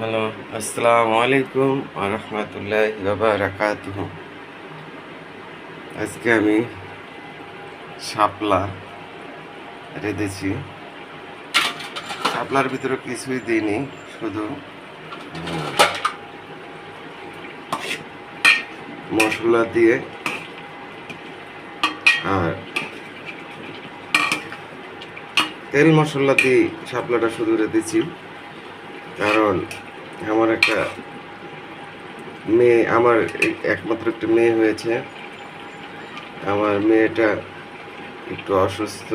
Hello, আসসালামু আলাইকুম ওয়া রাহমাতুল্লাহি ওয়া বারাকাতুহু। আজকে আমি শাপলা রেঁধেছি। শাপলার ভিতরে কিছুই দিইনি, শুধু মশলা দিয়ে আর তেল মশলা দিয়ে শাপলাটা শুধু রেঁধেছি। কারণ আমার একটা মেয়ে, আমার একমাত্র একটা মেয়ে হয়েছে। আমার মেয়েটা একটু অসুস্থ,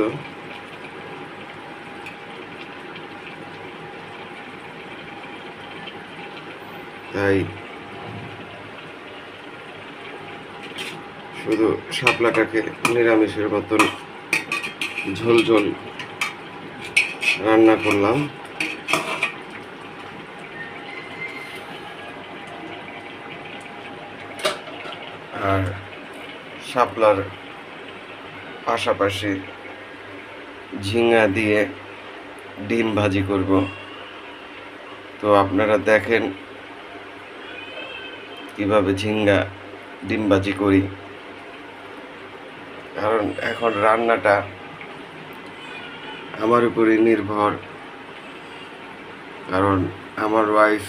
তাই শুধু শাপলাটাকে নিরামিষের মতন ঝোল ঝোল রান্না করলাম। আর শাপলার পাশাপাশি ঝিঙা দিয়ে ডিম ভাজি করব। তো আপনারা দেখেন কিভাবে ঝিঙ্গা ডিম ভাজি করি। কারণ এখন রান্নাটা আমার উপরই নির্ভর, কারণ আমার ওয়াইফ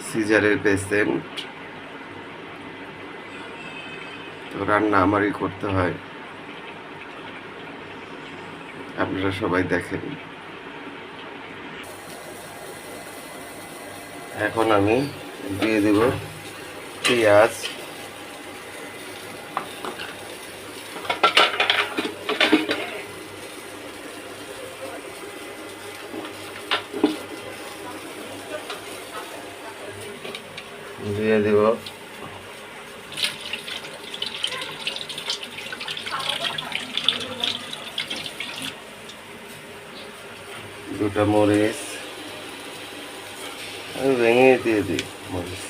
সিজারের পেশেন্ট। তো রান্না আমারই করতে হয়। আপনারা সবাই দেখেন। এখন আমি দিয়ে দেব পেঁয়াজ, দিয়ে দেব দুটা মরিচ, আমি ভেঙে দিয়ে দিই মরিচ,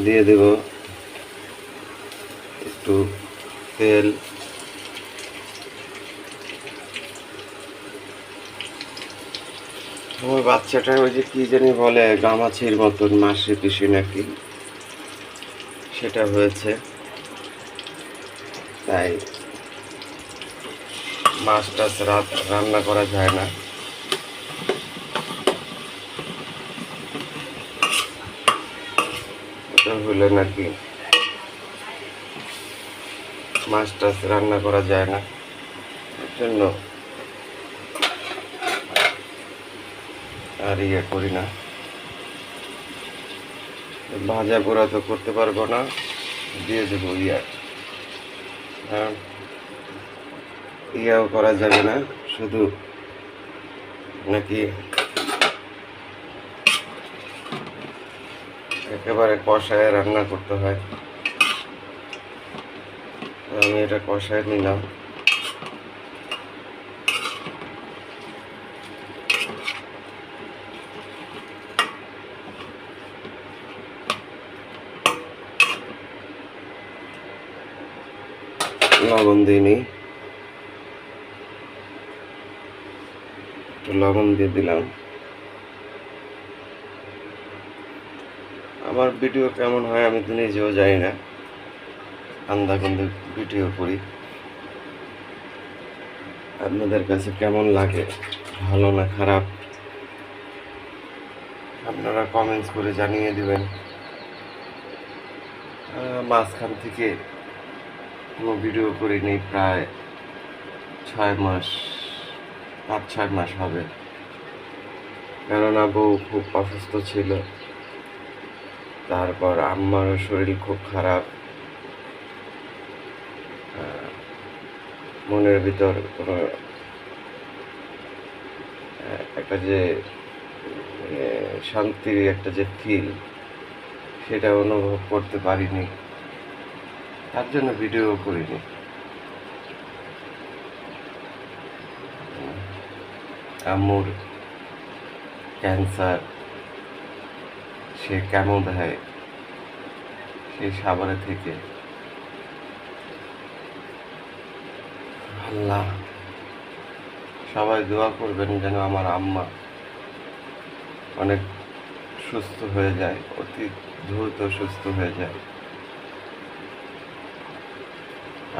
দিয়ে দেব একটু তেল, আমার বাচ্চাটা ওই যে কি জানি বলে গামাছির মতন মাসে পিসি নাকি, সেটা হয়েছে। তাই মাছ টাছ রান্না করা যায় না। এটা হলে নাকি মাছ টাছ রান্না করা যায় না, এর জন্য আর করি না। ভাজা পোড়া তো করতে পারবো না, দিয়ে দেবো ইয়াও করা যাবে না, শুধু নাকি একেবারে কষায় রান্না করতে হয়। আমি এটা কষায় নিলাম। লবণ দিইনি, একটু লবণ দিয়ে দিলাম। আমার ভিডিও কেমন হয় আমি তো নিজেও জানি না, আন্দাকুন্দি ভিডিও করি। আপনাদের কাছে কেমন লাগে, ভালো না খারাপ, আপনারা কমেন্টস করে জানিয়ে দিবেন। মাঝখান থেকে কোনো ভিডিও করিনি প্রায় 6 মাস, 5-6 মাস হবে। কেননা বউ খুব অসুস্থ ছিল, তারপর আম্মারও শরীর খুব খারাপ, মনের ভিতর কোনো একটা যে শান্তির একটা যে ফিল, সেটা অনুভব করতে পারিনি, তার জন্য ভিডিও করিনি। আম্মুর ক্যান্সার, সে কেমন দেয় সেই সাভারে থেকে। আল্লাহ, সবাই দোয়া করবেন যেন আমার আম্মা অনেক সুস্থ হয়ে যায়, অতি দ্রুত সুস্থ হয়ে যায়।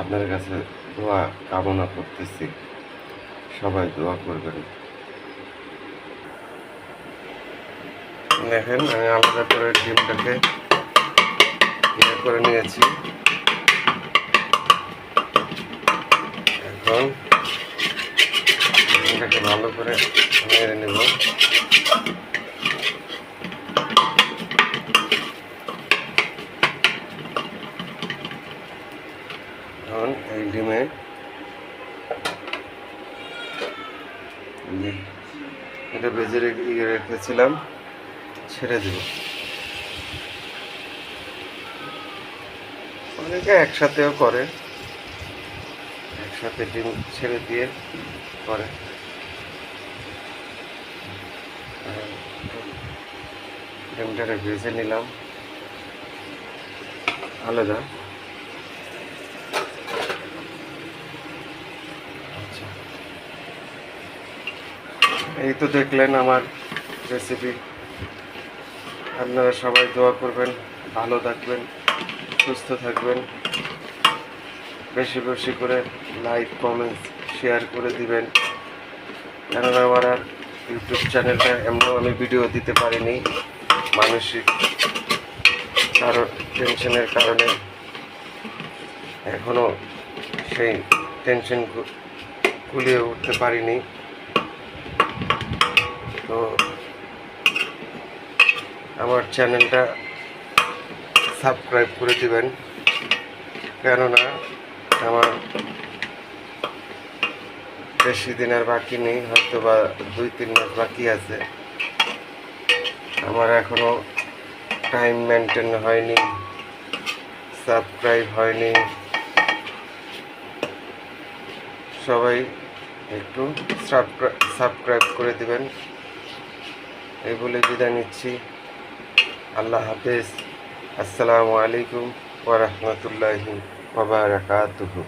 আপনার কাছে দোয়া কামনা করতেছি, সবাই দোয়া করবেন। দেখেন আমি আলাদা করে ডিমটাকে ইয়ে করে নিয়েছি। এখন ডিমটাকে ভালো করে নেড়ে নেব। এখন এই ডিমে এটা ভেজে রেখেছিলাম ছেড়ে দেব। অনেকে একসাথেও করে, একসাথে ডিম ছেড়ে দিয়ে করে। ডিমটাকে ভেজে নিলাম আলাদা। আচ্ছা, এই তো দেখলেন আমার রেসিপি। আপনারা সবাই দোয়া করবেন, ভালো থাকবেন, সুস্থ থাকবেন। বেশি বেশি করে লাইক, কমেন্ট, শেয়ার করে দিবেন। কেননা আমার আর ইউটিউব চ্যানেলটা এমনও আমি ভিডিও দিতে পারিনি, মানসিক টেনশনের কারণে এখনও সেই টেনশন গুলিয়ে উঠতে পারিনি। তো আমার চ্যানেলটা সাবস্ক্রাইব করে দিবেন, কেননা আমার বেশি দিন আর বাকি নেই, হয়তো বা 2-3 মাস বাকি আছে। আমার এখনও টাইম মেনটেন হয়নি, সাবস্ক্রাইব হয়নি। সবাই একটু সাবস্ক্রাইব করে দিবেন, এই বলে বিদায় নিচ্ছি। আল্লাহ হাফেজ। আসসালামু আলাইকুম ওয়া রাহমাতুল্লাহি ওয়া বারাকাতুহু।